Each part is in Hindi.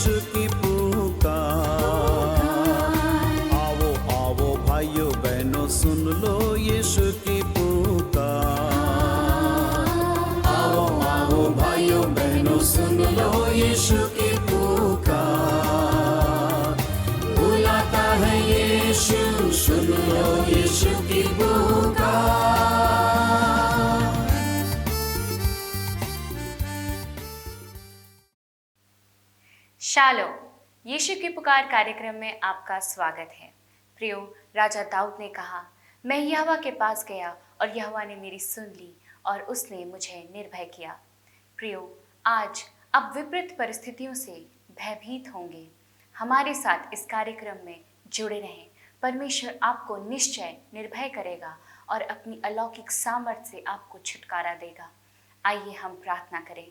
यीशु की पुकार। आओ आओ भाइयों बहनों सुन लो यीशु की पुकार। आओ आओ भाइयों बहनों सुन लो यीशु की पुकार। बुलाता है यीशु, सुन लो यीशु की पुकार। शालोम, यीशु की पुकार कार्यक्रम में आपका स्वागत है। प्रियो, राजा दाऊद ने कहा, मैं यहोवा के पास गया और यहोवा ने मेरी सुन ली और उसने मुझे निर्भय किया। प्रियो, आज आप विपरीत परिस्थितियों से भयभीत होंगे। हमारे साथ इस कार्यक्रम में जुड़े रहें। परमेश्वर आपको निश्चय निर्भय करेगा और अपनी अलौकिक सामर्थ्य से आपको छुटकारा देगा। आइए हम प्रार्थना करें।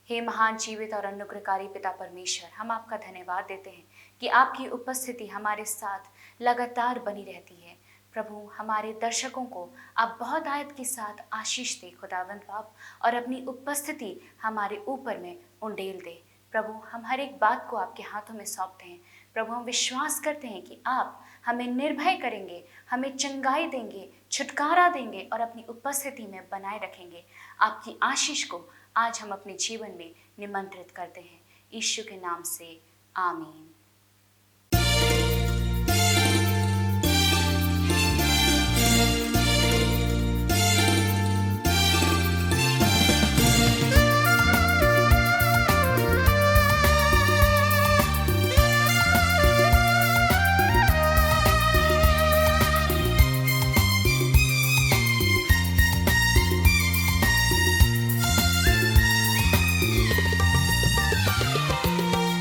हे महान जीवित और अनुग्रहकारी पिता परमेश्वर, हम आपका धन्यवाद देते हैं कि आपकी उपस्थिति हमारे साथ लगातार बनी रहती है। प्रभु, हमारे दर्शकों को आप बहुत आयत के साथ आशीष दे खुदावंद बाप, और अपनी उपस्थिति हमारे ऊपर में उंडेल दे। प्रभु, हम हर एक बात को आपके हाथों में सौंपते हैं। प्रभु, हम विश्वास करते हैं कि आप हमें निर्भय करेंगे, हमें चंगाई देंगे, छुटकारा देंगे और अपनी उपस्थिति में बनाए रखेंगे। आपकी आशीष को आज हम अपने जीवन में निमंत्रित करते हैं। यीशु के नाम से आमीन।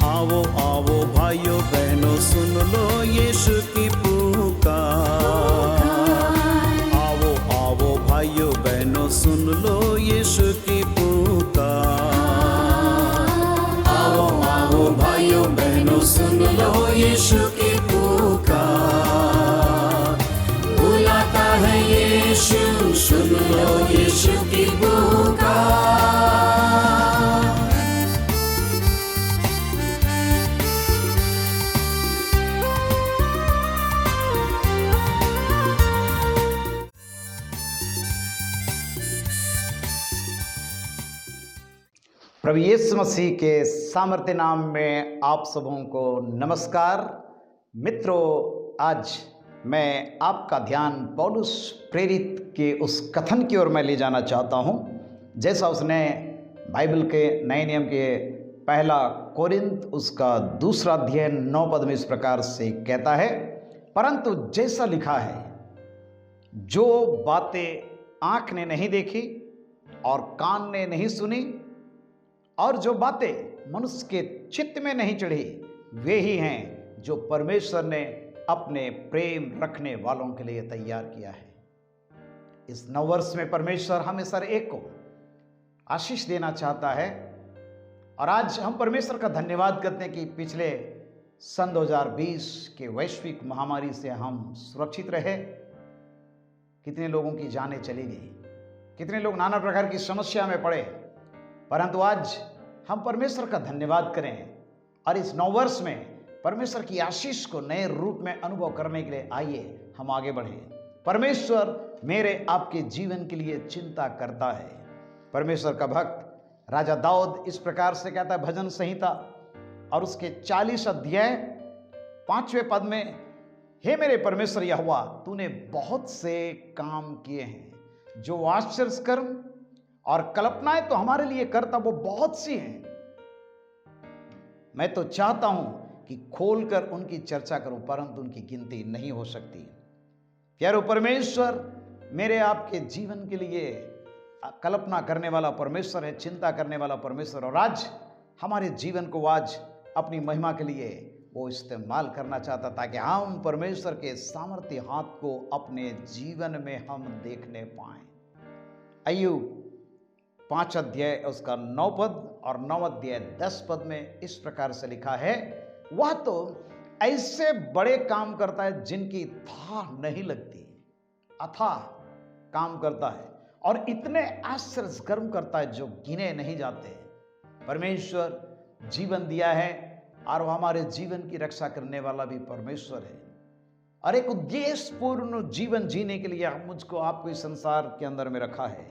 आओ आओ भाइयों बहनों सुन लो यीशु की पुकार। आओ आओ भाइयों बहनों सुन लो यीशु की पुकार। आओ आओ भाइयों बहनों सुन लो यीशु की पुकार। बुलाता है यीशु, सुन लो यीशु की पुकार। प्रभु यीशु मसीह के सामर्थ्य नाम में आप सबों को नमस्कार। मित्रों, आज मैं आपका ध्यान पौलुस प्रेरित के उस कथन की ओर मैं ले जाना चाहता हूं, जैसा उसने बाइबल के नए नियम के पहला कोरिन्थ उसका 2 अध्याय 9 पद में इस प्रकार से कहता है, परंतु जैसा लिखा है, जो बातें आँख ने नहीं देखी और कान ने नहीं सुनी और जो बातें मनुष्य के चित्त में नहीं चढ़ी, वे ही हैं जो परमेश्वर ने अपने प्रेम रखने वालों के लिए तैयार किया है। इस नववर्ष में परमेश्वर हमें हर एक को आशीष देना चाहता है और आज हम परमेश्वर का धन्यवाद करते हैं कि पिछले सन 2020 के वैश्विक महामारी से हम सुरक्षित रहे। कितने लोगों की जानें चली गई, कितने लोग नाना प्रकार की समस्या में पड़े, परंतु आज हम परमेश्वर का धन्यवाद करें और इस नववर्ष में परमेश्वर की आशीष को नए रूप में अनुभव करने के लिए आइए हम आगे बढ़ें। परमेश्वर मेरे आपके जीवन के लिए चिंता करता है। परमेश्वर का भक्त राजा दाऊद इस प्रकार से कहता है भजन संहिता और उसके 40 अध्याय 5वें पद में, हे मेरे परमेश्वर यहोवा, तूने बहुत से काम किए हैं, जो आश्चर्य कर्म और कल्पनाएं तो हमारे लिए करता वो बहुत सी हैं। मैं तो चाहता हूं कि खोलकर उनकी चर्चा करूं, परंतु उनकी गिनती नहीं हो सकती। प्यारे परमेश्वर मेरे आपके जीवन के लिए कल्पना करने वाला परमेश्वर है, चिंता करने वाला परमेश्वर, और आज हमारे जीवन को आज अपनी महिमा के लिए वो इस्तेमाल करना चाहता, ताकि हम परमेश्वर के सामर्थ्य हाथ को अपने जीवन में हम देखने पाएं। अय्यूब 5 अध्याय उसका 9 पद और 9 अध्याय 10 पद में इस प्रकार से लिखा है, वह तो ऐसे बड़े काम करता है जिनकी था नहीं लगती, अथाह काम करता है और इतने आश्चर्य कर्म करता है जो गिने नहीं जाते। परमेश्वर जीवन दिया है, और वो हमारे जीवन की रक्षा करने वाला भी परमेश्वर है। और एक उद्देश्यपूर्ण जीवन जीने के लिए मुझको आपको इस संसार के अंदर में रखा है।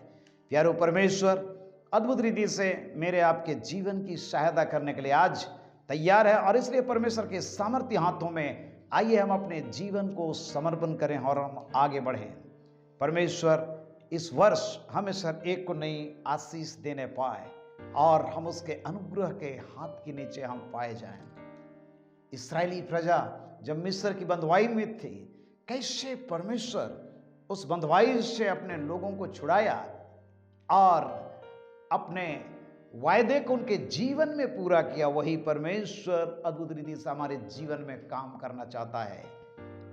प्यारो परमेश्वर अद्भुत रीति से मेरे आपके जीवन की सहायता करने के लिए आज तैयार है, और इसलिए परमेश्वर के सामर्थ्य हाथों में आइए हम अपने जीवन को समर्पण करें और हम आगे बढ़ें। परमेश्वर इस वर्ष हमें सर एक को नई आशीष देने पाए और हम उसके अनुग्रह के हाथ के नीचे हम पाए जाएं। इस्राएली प्रजा जब मिस्र की बंधुआई में थी, कैसे परमेश्वर उस बंधुआई से अपने लोगों को छुड़ाया और अपने वायदे को उनके जीवन में पूरा किया। वही परमेश्वर अद्भुत रीति से हमारे जीवन में काम करना चाहता है।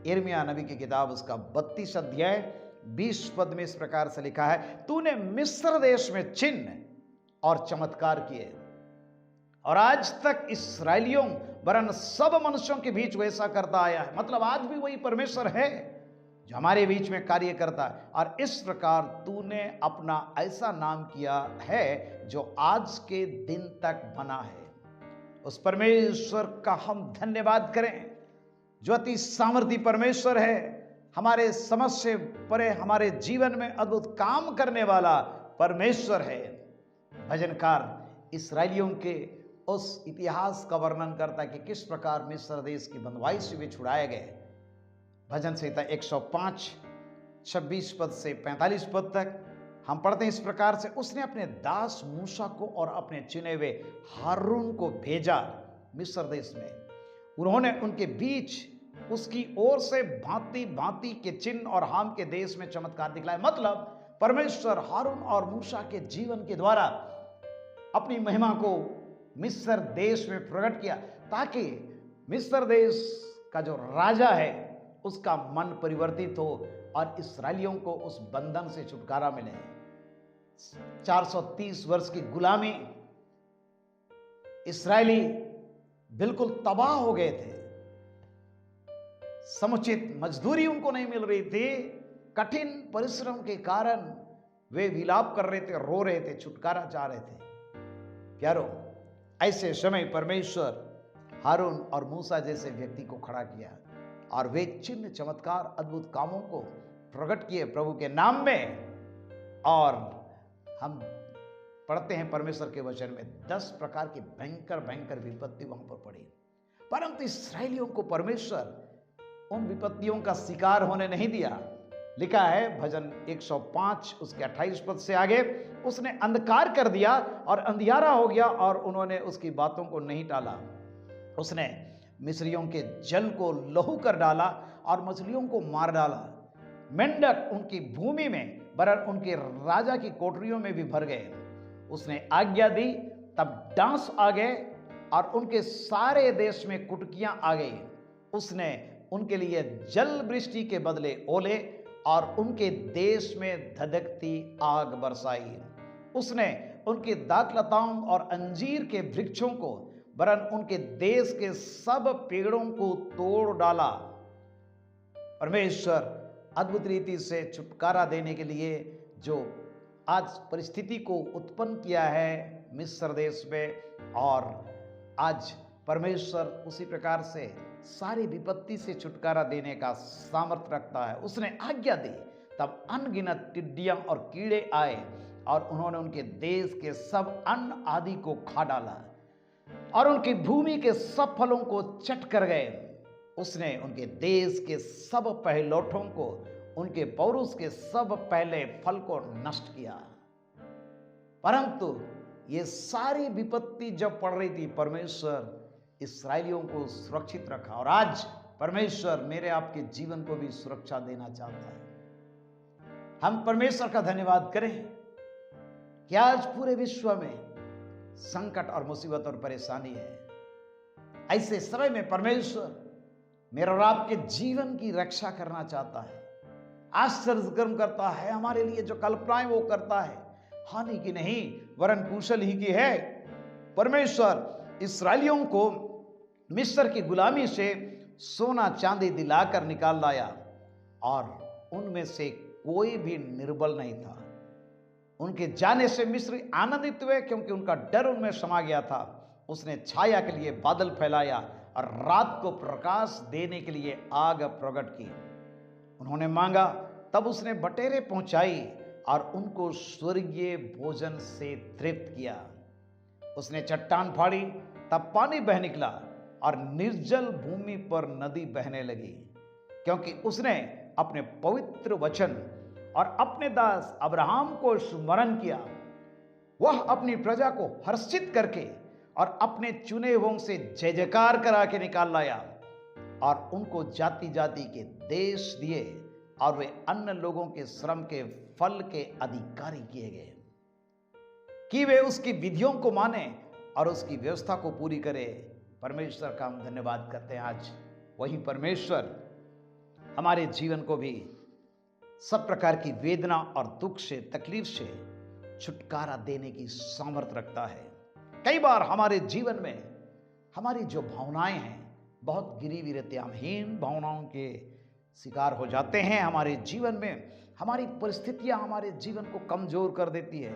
यिर्मयाह नबी की किताब उसका 32 अध्याय 20 पद में इस प्रकार से लिखा है, तूने मिस्र देश में चिन्ह और चमत्कार किए और आज तक इसराइलियों वरन सब मनुष्यों के बीच वैसा करता आया है। मतलब आज भी वही परमेश्वर है जो हमारे बीच में कार्य करता है, और इस प्रकार तूने अपना ऐसा नाम किया है जो आज के दिन तक बना है। उस परमेश्वर का हम धन्यवाद करें जो अति सामर्थी परमेश्वर है, हमारे समझ से परे हमारे जीवन में अद्भुत काम करने वाला परमेश्वर है। भजनकार इस्राएलियों के उस इतिहास का वर्णन करता है कि किस प्रकार मिस्र देश की बंधुआई से वे छुड़ाए गए। भजन संहिता 105 26 पद से 45 पद तक हम पढ़ते हैं इस प्रकार से, उसने अपने दास मूसा को और अपने चुने हुए हारून को भेजा मिस्र देश में। उन्होंने उनके बीच उसकी ओर से भांति भांति के चिन्ह और हाम के देश में चमत्कार दिखलाए। मतलब परमेश्वर हारून और मूसा के जीवन के द्वारा अपनी महिमा को मिस्र देश में प्रकट किया, ताकि मिस्र देश का जो राजा है उसका मन परिवर्तित हो और इस्राएलियों को उस बंधन से छुटकारा मिले। 430 वर्ष की गुलामी, इस्राएली बिल्कुल तबाह हो गए थे। समुचित मजदूरी उनको नहीं मिल रही थी। कठिन परिश्रम के कारण वे विलाप कर रहे थे, रो रहे थे, छुटकारा चाह रहे थे। प्यारो, ऐसे समय परमेश्वर हारून और मूसा जैसे व्यक्ति को खड़ा किया और वे चिन्ह चमत्कार अद्भुत कामों को प्रकट किए प्रभु के नाम में। और हम पढ़ते हैं परमेश्वर के वचन में 10 प्रकार की भयंकर भयंकर विपत्ति वहां पर पड़ी, परंतु इस्राएलियों को परमेश्वर उन विपत्तियों का शिकार होने नहीं दिया। लिखा है भजन 105 उसके 28 पद से आगे, उसने अंधकार कर दिया और अंधियारा हो गया और उन्होंने उसकी बातों को नहीं टाला। उसने मिस्रियों के जल को लहू कर डाला और मछलियों को मार डाला। मेंढक उनकी भूमि में वरन उनके राजा की कोठरियों में भी भर गए। उसने आज्ञा दी तब डांस आ गए और उनके सारे देश में कुटकियां आ गई। उसने उनके लिए जल वृष्टि के बदले ओले और उनके देश में धधकती आग बरसाई। उसने उनके दाखलताओं और अंजीर के वृक्षों को वरन उनके देश के सब पेड़ों को तोड़ डाला। परमेश्वर अद्भुत रीति से छुटकारा देने के लिए जो आज परिस्थिति को उत्पन्न किया है मिस्र देश में, और आज परमेश्वर उसी प्रकार से सारी विपत्ति से छुटकारा देने का सामर्थ्य रखता है। उसने आज्ञा दी तब अनगिनत टिड्डियां और कीड़े आए और उन्होंने उनके देश के सब अन्न आदि को खा डाला और उनकी भूमि के सब फलों को चट कर गए। उसने उनके देश के सब पहलौठों को, उनके पौरुष के सब पहले फल को नष्ट किया। परंतु ये सारी विपत्ति जब पड़ रही थी, परमेश्वर इस्राएलियों को सुरक्षित रखा, और आज परमेश्वर मेरे आपके जीवन को भी सुरक्षा देना चाहता है। हम परमेश्वर का धन्यवाद करें कि आज पूरे विश्व में संकट और मुसीबत और परेशानी है। ऐसे समय में परमेश्वर मेरे और आपके जीवन की रक्षा करना चाहता है। आश्चर्यकर्म करता है, हमारे लिए जो कल्पनाएं वो करता है हानि की नहीं वरन कुशल ही की है। परमेश्वर इस्राएलियों को मिस्र की गुलामी से सोना चांदी दिलाकर निकाल लाया और उनमें से कोई भी निर्बल नहीं था। उनके जाने से मिस्री आनंदित हुए क्योंकि उनका डर उनमें समा गया था। उसने छाया के लिए बादल फैलाया और रात को प्रकाश देने के लिए आग प्रकट की। उन्होंने मांगा, तब उसने बटेरें पहुंचाई और उनको स्वर्गीय भोजन से तृप्त किया। उसने चट्टान फाड़ी, तब पानी बह निकला और निर्जल भूमि पर नदी बहने लगी, क्योंकि उसने अपने पवित्र वचन और अपने दास अब्राहम को स्मरण किया। वह अपनी प्रजा को हर्षित करके और अपने चुने हुओं से जय जयकार करा के निकाल लाया और उनको जाति जाति के देश दिए और वे अन्य लोगों के श्रम के फल के अधिकारी किए गए कि वे उसकी विधियों को माने और उसकी व्यवस्था को पूरी करे। परमेश्वर का हम धन्यवाद करते हैं। आज वही परमेश्वर हमारे जीवन को भी सब प्रकार की वेदना और दुख से, तकलीफ से छुटकारा देने की सामर्थ्य रखता है। कई बार हमारे जीवन में हमारी जो भावनाएं हैं बहुत गिरी हुई रहती हैं, हम हीन भावनाओं के शिकार हो जाते हैं। हमारे जीवन में हमारी परिस्थितियां हमारे जीवन को कमजोर कर देती है।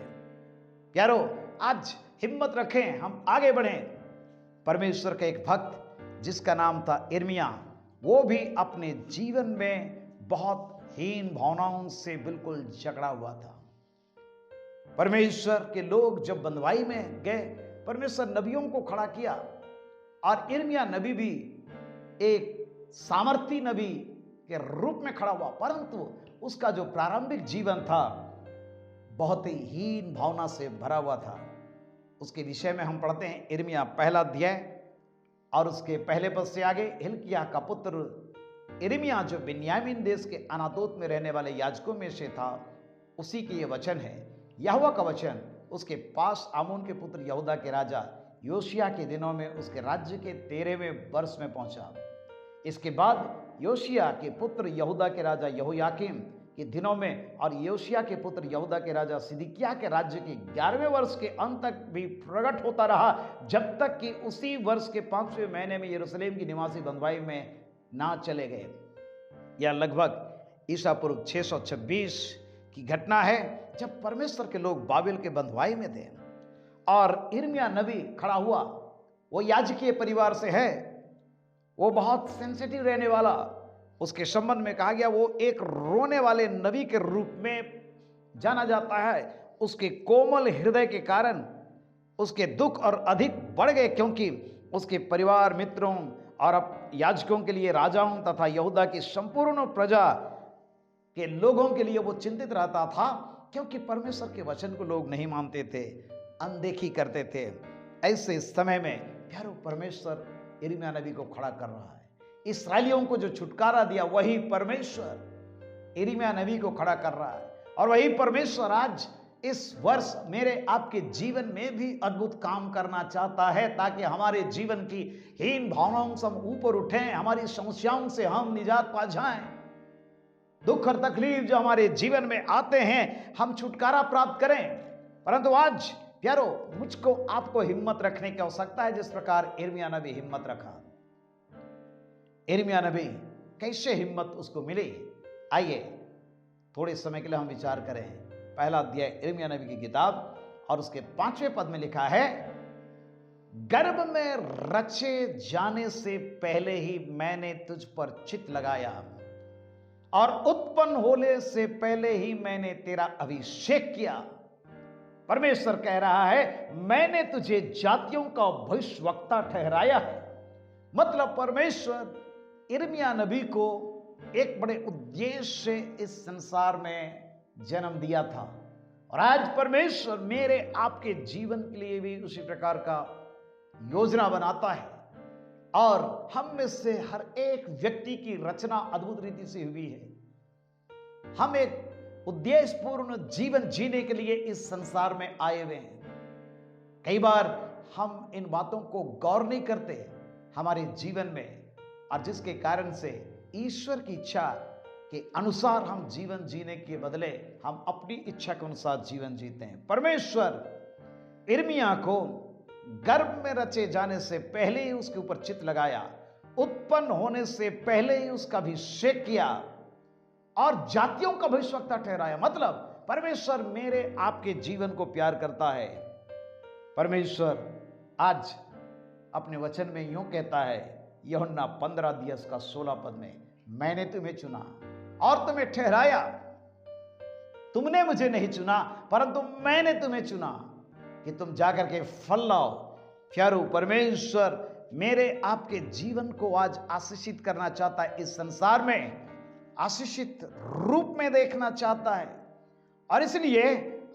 प्यारो, आज हिम्मत रखें, हम आगे बढ़ें। परमेश्वर का एक भक्त जिसका नाम था यिर्मयाह, वो भी अपने जीवन में बहुत हीन भावनाओं से बिल्कुल जकड़ा हुआ था। परमेश्वर के लोग जब बंधुआई में गए, परमेश्वर नबियों को खड़ा किया और यिर्मयाह नबी भी एक सामर्थी नबी के रूप में खड़ा हुआ, परंतु उसका जो प्रारंभिक जीवन था बहुत ही हीन भावना से भरा हुआ था। उसके विषय में हम पढ़ते हैं यिर्मयाह पहला अध्याय और उसके पहले पद से आगे। हिल्किय्याह का पुत्र यिर्मयाह जो बिन्यामीन देश के अनातोत में रहने वाले याजकों में से था, उसी के ये वचन है। यहोवा का वचन उसके पास आमोन के पुत्र यहूदा के राजा योशिय्याह के दिनों में उसके राज्य के 13वें वर्ष में पहुंचा। इसके बाद योशिय्याह के पुत्र यहूदा के राजा यहोयाकीम के दिनों में और योशिय्याह के पुत्र यहूदा के राजा सिदकिय्याह के राज्य के 11वें वर्ष के अंत तक भी प्रकट होता रहा, जब तक कि उसी वर्ष के 5वें महीने में यरूशलेम की निवासी बंधुआई में ना चले गए। यह लगभग ईसा पूर्व 626 की घटना है, जब परमेश्वर के लोग बाबिल के बंधुआई में थे और यिर्मयाह नबी खड़ा हुआ। वो याजकीय परिवार से है, वो बहुत सेंसिटिव रहने वाला। उसके संबंध में कहा गया वो एक रोने वाले नबी के रूप में जाना जाता है। उसके कोमल हृदय के कारण उसके दुख और अधिक बढ़ गए, क्योंकि उसके परिवार मित्रों और अब याजकों के लिए, राजाओं तथा यहूदा की संपूर्ण प्रजा के लोगों के लिए वो चिंतित रहता था, क्योंकि परमेश्वर के वचन को लोग नहीं मानते थे, अनदेखी करते थे। ऐसे समय में प्यारो परमेश्वर यिर्मयाह नबी को खड़ा कर रहा है। इस्राएलियों को जो छुटकारा दिया वही परमेश्वर यिर्मयाह नबी को खड़ा कर रहा है। और वही परमेश्वर आज इस वर्ष मेरे आपके जीवन में भी अद्भुत काम करना चाहता है, ताकि हमारे जीवन की हीन भावनाओं से हम ऊपर उठें, हमारी समस्याओं से हम निजात पा जाएं। दुख और तकलीफ जो हमारे जीवन में आते हैं, हम छुटकारा प्राप्त करें। परंतु आज प्यारो, मुझको आपको हिम्मत रखने की आवश्यकता है, जिस प्रकार यिर्मयाह नबी हिम्मत रखा। यिर्मयाह नबी कैसे हिम्मत उसको मिली, आइए थोड़े समय के लिए हम विचार करें। पहला अध्याय यिर्मयाह नबी की किताब और उसके 5वें पद में लिखा है, गर्भ में रचे जाने से पहले ही मैंने तुझ पर चित्त लगाया और उत्पन्न होने से पहले ही मैंने तेरा अभिषेक किया। परमेश्वर कह रहा है, मैंने तुझे जातियों का भविष्यवक्ता ठहराया है। मतलब परमेश्वर यिर्मयाह नबी को एक बड़े उद्देश्य से इस संसार में जन्म दिया था, और आज परमेश्वर मेरे आपके जीवन के लिए भी उसी प्रकार का योजना बनाता है। और हम में से हर एक व्यक्ति की रचना अद्भुत रीति से हुई है। हम एक उद्देश्यपूर्ण जीवन जीने के लिए इस संसार में आए हुए हैं। कई बार हम इन बातों को गौर नहीं करते हमारे जीवन में, और जिसके कारण से ईश्वर की इच्छा के अनुसार हम जीवन जीने के बदले हम अपनी इच्छा के अनुसार जीवन जीते हैं। परमेश्वर यिर्मयाह को गर्भ में रचे जाने से पहले ही उसके ऊपर चित्त लगाया, उत्पन्न होने से पहले ही उसका अभिषेक किया और जातियों का भविष्यवक्ता ठहराया। मतलब परमेश्वर मेरे आपके जीवन को प्यार करता है। परमेश्वर आज अपने वचन में यूं कहता है, यूहन्ना 15:16 में, मैंने तुम्हें चुना और तुम्हें ठहराया, तुमने मुझे नहीं चुना परंतु मैंने तुम्हें चुना कि तुम जाकर के फल लाओ। प्यारो, परमेश्वर मेरे आपके जीवन को आज आशीषित करना चाहता है, इस संसार में आशीषित रूप में देखना चाहता है। और इसलिए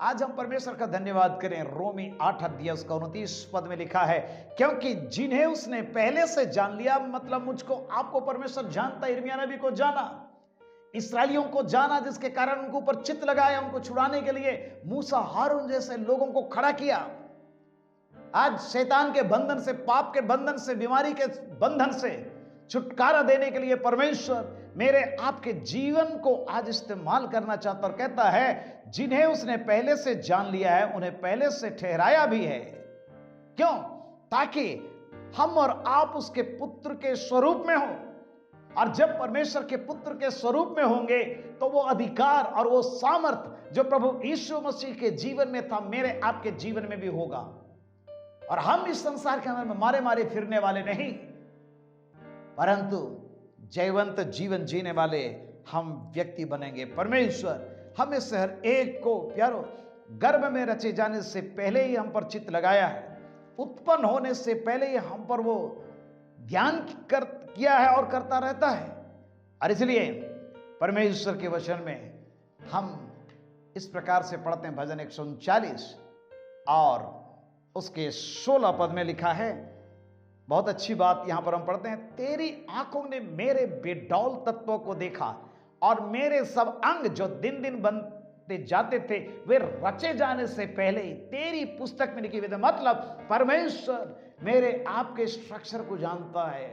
आज हम परमेश्वर का धन्यवाद करें। रोमी 8:29 में लिखा है, क्योंकि जिन्हें उसने पहले से जान लिया, मतलब मुझको आपको परमेश्वर जानता, यिर्मयाह नबी को जाना, इस्राएलियों को जाना, जिसके कारण उनको ऊपर चित्त लगाया, उनको छुड़ाने के लिए मूसा हारून जैसे लोगों को खड़ा किया। आज शैतान के बंधन से, पाप के बंधन से, बीमारी के बंधन से छुटकारा देने के लिए परमेश्वर मेरे आपके जीवन को आज इस्तेमाल करना चाहता और कहता है, जिन्हें उसने पहले से जान लिया है उन्हें पहले से ठहराया भी है। क्यों? ताकि हम और आप उसके पुत्र के स्वरूप में हों। और जब परमेश्वर के पुत्र के स्वरूप में होंगे तो वो अधिकार और वो सामर्थ जो प्रभु यीशु मसीह के जीवन में था, मेरे आपके जीवन में भी होगा। और हम इस संसार के अंदर में मारे मारे फिरने वाले नहीं, परंतु जयवंत जीवन जीने वाले हम व्यक्ति बनेंगे। परमेश्वर हमें से हर एक को, प्यारो, गर्भ में रचे जाने से पहले ही हम पर चित्त लगाया है, उत्पन्न होने से पहले ही हम पर वो ध्यान किया है और करता रहता है। और इसलिए परमेश्वर के वचन में हम इस प्रकार से पढ़ते हैं, भजन 139 और उसके 16 में लिखा है, बहुत अच्छी बात यहां पर हम पढ़ते हैं, तेरी आंखों ने मेरे बेडौल तत्वों को देखा और मेरे सब अंग जो दिन दिन बनते जाते थे वे रचे जाने से पहले ही तेरी पुस्तक में लिखी हुई थे। मतलब परमेश्वर मेरे आपके स्ट्रक्चर को जानता है।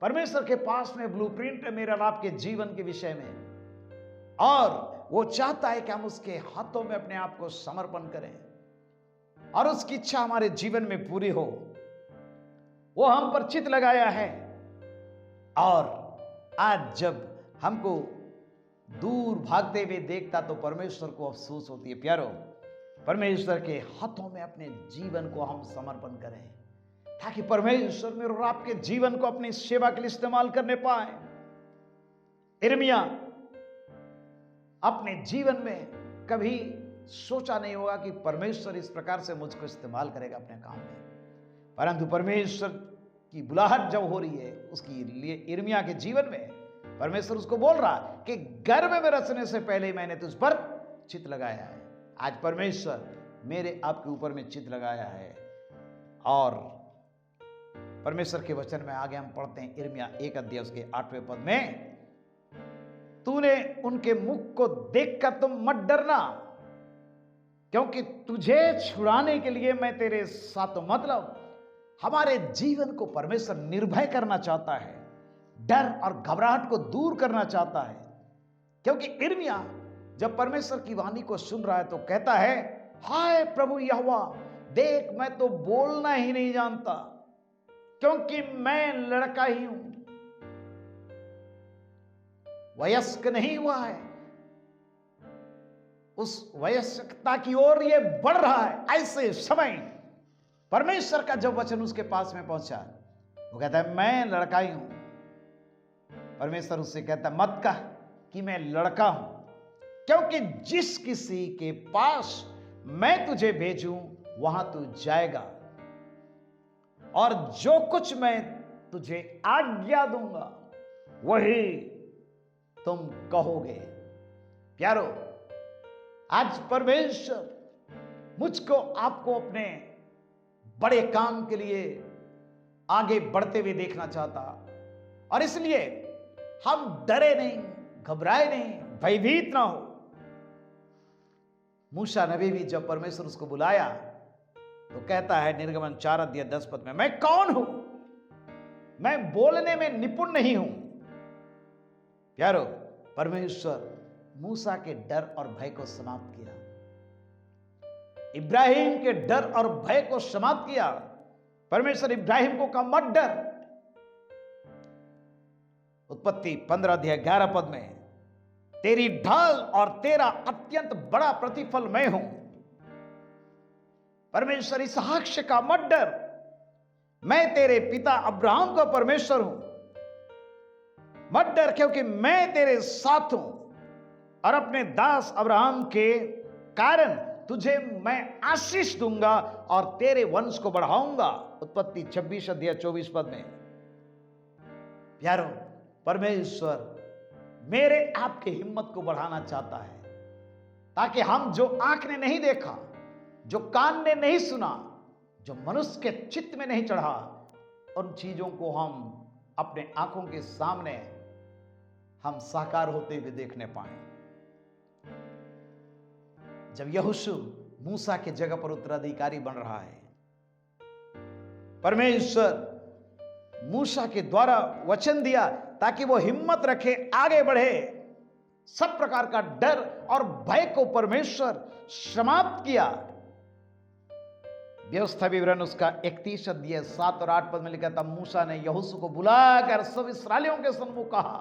परमेश्वर के पास में ब्लूप्रिंट है मेरे और आपके जीवन के विषय में, और वो चाहता है कि हम उसके हाथों में अपने आप को समर्पण करें और उसकी इच्छा हमारे जीवन में पूरी हो। वो हम पर चित्त लगाया है। और आज जब हमको दूर भागते हुए देखता तो परमेश्वर को अफसोस होती है। प्यारो, परमेश्वर के हाथों में अपने जीवन को हम समर्पण करें ताकि परमेश्वर मेरे और आपके जीवन को अपनी सेवा के लिए इस्तेमाल करने पाए। यिर्मयाह अपने जीवन में कभी सोचा नहीं होगा कि परमेश्वर इस प्रकार से मुझको इस्तेमाल करेगा अपने काम में, परंतु परमेश्वर की बुलाहट जब हो रही है उसकी लिए यिर्मयाह के जीवन में परमेश्वर उसको बोल रहा कि गर्भ में रचने से पहले ही मैंने तुझ पर चित्त लगाया है। आज परमेश्वर मेरे आपके ऊपर में चित्त लगाया है। और परमेश्वर के वचन में आगे हम पढ़ते हैं, यिर्मयाह 1:8 में, तूने उनके मुख को देखकर तुम मत डरना, क्योंकि तुझे छुड़ाने के लिए मैं तेरे साथ। मतलब हमारे जीवन को परमेश्वर निर्भय करना चाहता है, डर और घबराहट को दूर करना चाहता है। क्योंकि यिर्मयाह जब परमेश्वर की वाणी को सुन रहा है तो कहता है, हाय प्रभु यहोवा, देख मैं तो बोलना ही नहीं जानता, क्योंकि मैं लड़का ही हूं, वयस्क नहीं हुआ है। उस वयस्कता की ओर ये बढ़ रहा है। ऐसे समय परमेश्वर का जब वचन उसके पास में पहुंचा, वो कहता है मैं लड़का ही हूं। परमेश्वर उससे कहता है मत कह कि मैं लड़का हूं, क्योंकि जिस किसी के पास मैं तुझे भेजूं वहां तू जाएगा और जो कुछ मैं तुझे आज्ञा दूंगा वही तुम कहोगे। प्यारो, आज परमेश्वर मुझको आपको अपने बड़े काम के लिए आगे बढ़ते हुए देखना चाहता, और इसलिए हम डरे नहीं, घबराए नहीं, भयभीत ना हो। मूसा नबी भी जब परमेश्वर उसको बुलाया तो कहता है निर्गमन 4:10 में, मैं कौन हूं, मैं बोलने में निपुण नहीं हूं। प्यारो, परमेश्वर मूसा के डर और भय को समाप्त किया, इब्राहिम के डर और भय को समाप्त किया। परमेश्वर इब्राहिम को कहा मत डर। उत्पत्ति 15:11 में, तेरी ढाल और तेरा अत्यंत बड़ा प्रतिफल मैं हूं। परमेश्वर इसहाक से कहा मत डर, मैं तेरे पिता अब्राहम का परमेश्वर हूं। मत डर, क्योंकि मैं तेरे साथ हूं और अपने दास अब्राहम के कारण तुझे मैं आशीष दूंगा और तेरे वंश को बढ़ाऊंगा। उत्पत्ति 26 अध्याय 24 पद में। प्यारो, परमेश्वर मेरे आपके हिम्मत को बढ़ाना चाहता है, ताकि हम जो आंख ने नहीं देखा, जो कान ने नहीं सुना, जो मनुष्य के चित्त में नहीं चढ़ा, उन चीजों को हम अपने आंखों के सामने हम साकार होते हुए देखने पाए। जब यहोशू मूसा के जगह पर उत्तराधिकारी बन रहा है, परमेश्वर मूसा के द्वारा वचन दिया ताकि वो हिम्मत रखे, आगे बढ़े। सब प्रकार का डर और भय को परमेश्वर समाप्त किया। व्यवस्था विवरण उसका 31 अध्याय 7 और 8 पद में लिखा था, मूसा ने यहोशू को बुलाकर सब इस्राएलियों के सम्मुख कहा,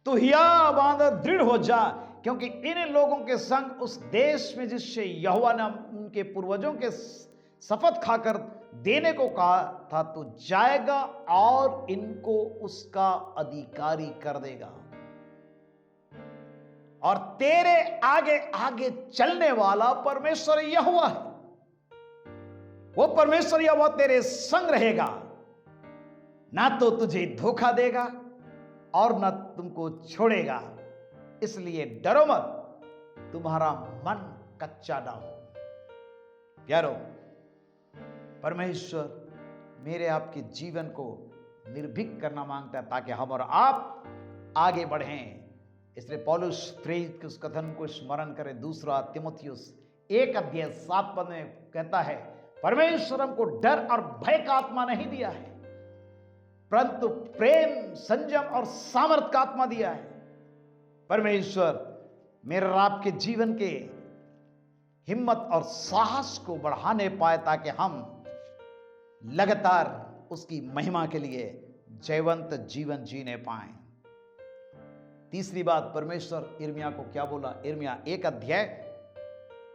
तू हिया बांध दृढ़ हो जा, क्योंकि इन लोगों के संग उस देश में जिससे यहोवा ने उनके पूर्वजों के शपथ खाकर देने को कहा था, तू जाएगा और इनको उसका अधिकारी कर देगा। और तेरे आगे आगे चलने वाला परमेश्वर यहोवा है। वो परमेश्वर यहोवा तेरे संग रहेगा, ना तो तुझे धोखा देगा और ना तुमको छोड़ेगा। इसलिए डरो मत, तुम्हारा मन कच्चा ना हो। प्यारो, परमेश्वर मेरे आपके जीवन को निर्भीक करना मांगता है, ताकि हम और आप आगे बढ़ें। इसलिए पौलुस प्रेरित के उस कथन को स्मरण करें। दूसरा तीमुथियुस 1 अध्याय 7 पद में कहता है, परमेश्वर हमको डर और भय का आत्मा नहीं दिया है, परंतु प्रेम, संयम और सामर्थ का आत्मा दिया है। परमेश्वर मेरे और आपके जीवन के हिम्मत और साहस को बढ़ाने पाए, ताकि हम लगातार उसकी महिमा के लिए जयवंत जीवन जीने पाएं। तीसरी बात, परमेश्वर यिर्मयाह को क्या बोला? यिर्मयाह 1 अध्याय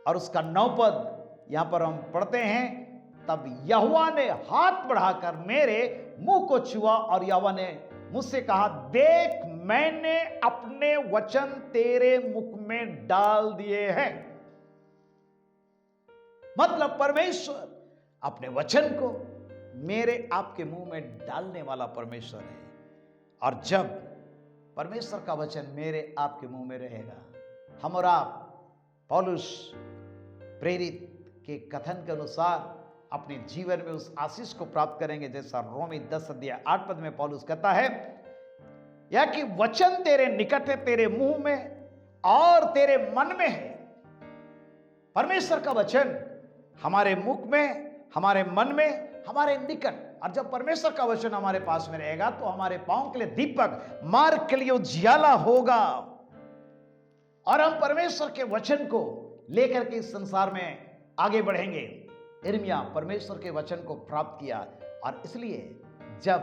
और उसका 9 पद यहां पर हम पढ़ते हैं, तब यहोवा ने हाथ बढ़ाकर मेरे मुंह को छुआ और यहोवा ने मुझसे कहा, देख मैंने अपने वचन तेरे मुख में डाल दिए हैं। मतलब परमेश्वर अपने वचन को मेरे आपके मुंह में डालने वाला परमेश्वर है। और जब परमेश्वर का वचन मेरे आपके मुंह में रहेगा, हम और आप पौलुस प्रेरित के कथन के अनुसार अपने जीवन में उस आशीष को प्राप्त करेंगे, जैसा रोमी 10 अध्याय 8 पद में पौलुस कहता है, या कि वचन तेरे निकट है, तेरे मुंह में और तेरे मन में है। परमेश्वर का वचन हमारे मुख में, हमारे मन में, हमारे निकट। और जब परमेश्वर का वचन हमारे पास में रहेगा तो हमारे पांव के लिए दीपक, मार्ग के लिए उजियाला होगा, और हम परमेश्वर के वचन को लेकर के इस संसार में आगे बढ़ेंगे। यिर्मयाह परमेश्वर के वचन को प्राप्त किया, और इसलिए जब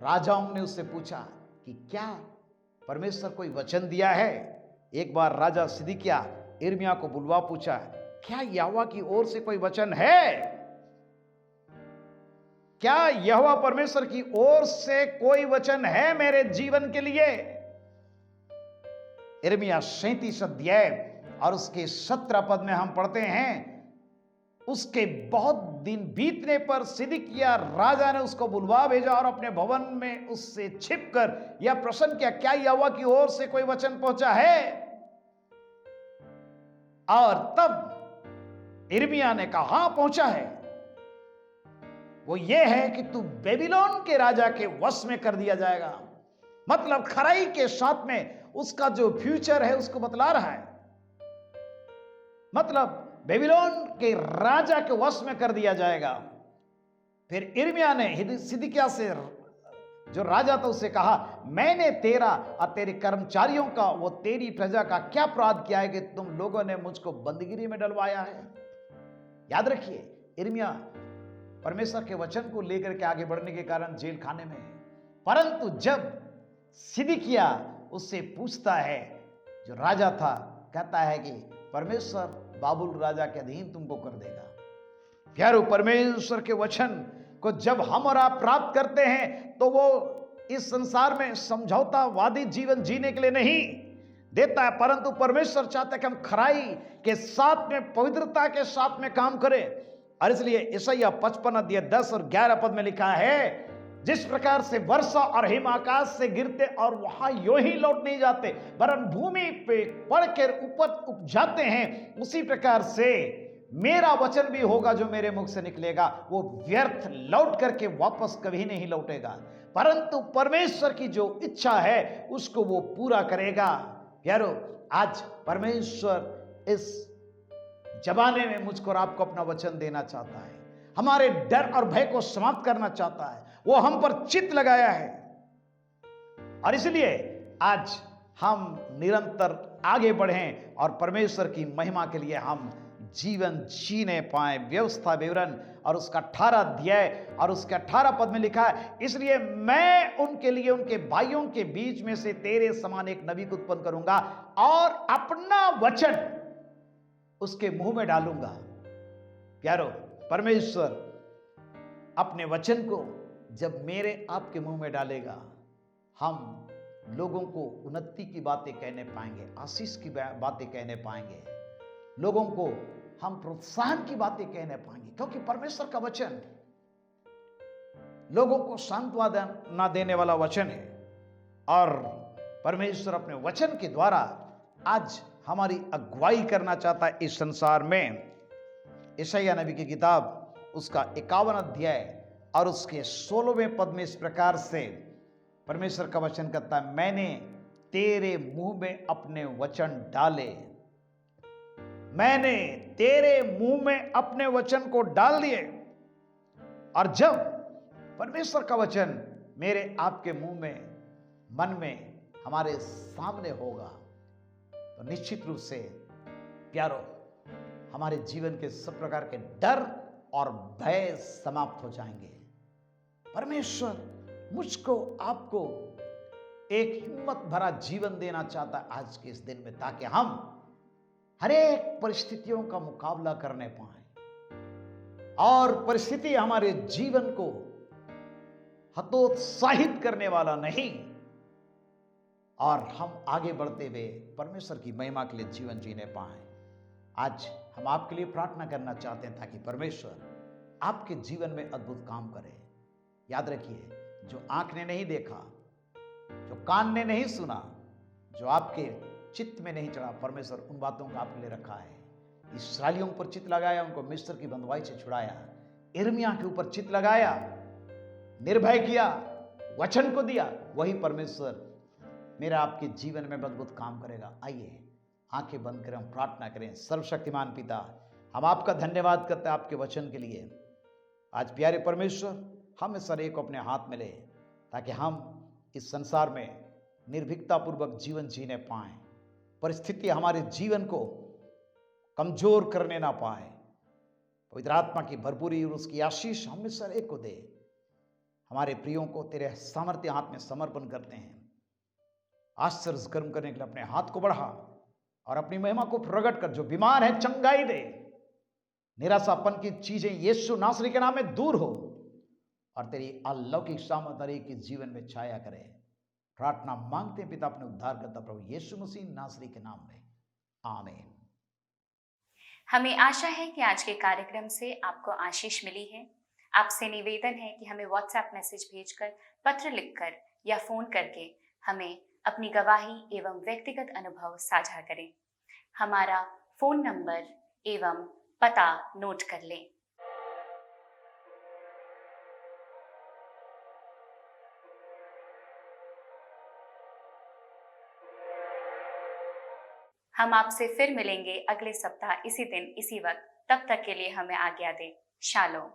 राजाओं ने उससे पूछा कि क्या परमेश्वर कोई वचन दिया है, एक बार राजा सिदकिय्याह यिर्मयाह को बुलवा पूछा, क्या यहोवा की ओर से कोई वचन है? क्या यहोवा परमेश्वर की ओर से कोई वचन है मेरे जीवन के लिए? यिर्मयाह 37 अध्याय और उसके 17 पद में हम पढ़ते हैं, उसके बहुत दिन बीतने पर सिदकिय्याह राजा ने उसको बुलवा भेजा और अपने भवन में उससे छिपकर यह प्रश्न किया, क्या यहोवा की ओर से कोई वचन पहुंचा है? और तब यिर्मयाह ने कहा, हां पहुंचा है। वो ये है कि तू बेबीलोन के राजा के वश में कर दिया जाएगा। मतलब खराई के साथ में उसका जो फ्यूचर है उसको बतला रहा है। मतलब बेबीलोन के राजा के वश में कर दिया जाएगा। फिर यिर्मयाह ने सिदकिय्याह से, जो राजा था, उससे कहा, मैंने तेरा और तेरे कर्मचारियों का, वो तेरी प्रजा का क्या अपराध किया है कि तुम लोगों ने मुझको बंदगिरी में डलवाया है? याद रखिए, यिर्मयाह परमेश्वर के वचन को लेकर के आगे बढ़ने के कारण जेल खाने में है। परंतु जब सिदकिय्याह उससे पूछता है, जो राजा था, कहता है कि परमेश्वर बाबुल राजा के अधीन तुमको कर देगा। प्यारो, परमेश्वर के वचन को जब हम और आप प्राप्त करते हैं तो वो इस संसार में समझौतावादी जीवन जीने के लिए नहीं देता है, परंतु परमेश्वर चाहता है कि हम खराई के साथ में, पवित्रता के साथ में काम करें। और इसलिए यशायाह 55 अध्याय 10 और 11 पद में लिखा है, जिस प्रकार से वर्षा और हिम आकाश से गिरते और वहां यूं ही लौट नहीं जाते वरन भूमि पे पड़कर ऊपर उग जाते हैं, उसी प्रकार से मेरा वचन भी होगा जो मेरे मुख से निकलेगा, वो व्यर्थ लौट करके वापस कभी नहीं लौटेगा, परंतु परमेश्वर की जो इच्छा है उसको वो पूरा करेगा। प्यारो, आज परमेश्वर इस जमाने में मुझको और आपको अपना वचन देना चाहता है, हमारे डर और भय को समाप्त करना चाहता है, वो हम पर चित्त लगाया है। और इसलिए आज हम निरंतर आगे बढ़ें और परमेश्वर की महिमा के लिए हम जीवन जीने पाए। व्यवस्था विवरण और उसका 18 अध्याय और उसके 18 पद में लिखा है, इसलिए मैं उनके लिए उनके भाइयों के बीच में से तेरे समान एक नबी को उत्पन्न करूंगा और अपना वचन उसके मुंह में डालूंगा। प्यारो, परमेश्वर अपने वचन को जब मेरे आपके मुंह में डालेगा, हम लोगों को उन्नति की बातें कहने पाएंगे, आशीष की बातें कहने पाएंगे, लोगों को हम प्रोत्साहन की बातें कहने पाएंगे, क्योंकि परमेश्वर का वचन लोगों को सांत्वना देने वाला वचन है। और परमेश्वर अपने वचन के द्वारा आज हमारी अगुवाई करना चाहता है इस संसार में। यशायाह नबी की किताब उसका 51 अध्याय और उसके 16वें पद में इस प्रकार से परमेश्वर का वचन कहता है, मैंने तेरे मुंह में अपने वचन डाले, मैंने तेरे मुंह में अपने वचन को डाल दिए। और जब परमेश्वर का वचन मेरे आपके मुंह में, मन में, हमारे सामने होगा तो निश्चित रूप से प्यारो, हमारे जीवन के सब प्रकार के डर और भय समाप्त हो जाएंगे। परमेश्वर मुझको आपको एक हिम्मत भरा जीवन देना चाहता है आज के इस दिन में, ताकि हम हर एक परिस्थितियों का मुकाबला करने पाए और परिस्थिति हमारे जीवन को हतोत्साहित करने वाला नहीं, और हम आगे बढ़ते हुए परमेश्वर की महिमा के लिए जीवन जीने पाए। आज हम आपके लिए प्रार्थना करना चाहते हैं ताकि परमेश्वर आपके जीवन में अद्भुत काम करे। याद रखिए, जो आंख ने नहीं देखा, जो कान ने नहीं सुना, जो आपके चित्त में नहीं चढ़ा, परमेश्वर उन बातों का आपके लिए रखा है। इस्राएलियों पर चित्त लगाया, उनको मिस्र की बंधुआई से छुड़ाया, यिर्मयाह के ऊपर चित्त लगाया, निर्भय किया, वचन को दिया, वही परमेश्वर मेरा आपके जीवन में अद्भुत काम करेगा। आइए आंखें बंद करें, हम प्रार्थना करें। सर्वशक्तिमान पिता, हम आपका धन्यवाद करते हैं आपके वचन के लिए। आज प्यारे परमेश्वर, हम इस हर एक को अपने हाथ में ले ताकि हम इस संसार में निर्भीकता पूर्वक जीवन जीने पाएं, परिस्थिति हमारे जीवन को कमजोर करने ना पाए। पवित्र आत्मा की भरपूरी और उसकी आशीष हम इस हर एक को दे। हमारे प्रियों को तेरे सामर्थ्य हाथ में समर्पण करते हैं। आश्चर्य कर्म करने के लिए अपने हाथ को बढ़ा और अपनी महिमा को प्रकट कर। जो बीमार है चंगाई दे, निराशापन की चीजें यीशु नासरी के नाम में दूर हो और तेरी अलौकिक सामर्थ्य के जीवन में छाया करे। प्रार्थना मांगते हैं पिता अपने उद्धारकर्ता प्रभु यीशु मसीह नासरी के नाम में, आमीन। हमें आशा है कि आज के कार्यक्रम से आपको आशीष मिली है। आपसे निवेदन है कि हमें व्हाट्सएप मैसेज भेजकर, पत्र लिखकर या फोन करके हमें अपनी गवाही एवं व्यक्तिगत अनुभव साझा करें। हमारा फोन नंबर एवं पता नोट कर लें। हम आपसे फिर मिलेंगे अगले सप्ताह इसी दिन इसी वक्त। तब तक के लिए हमें आज्ञा दें। शालोम।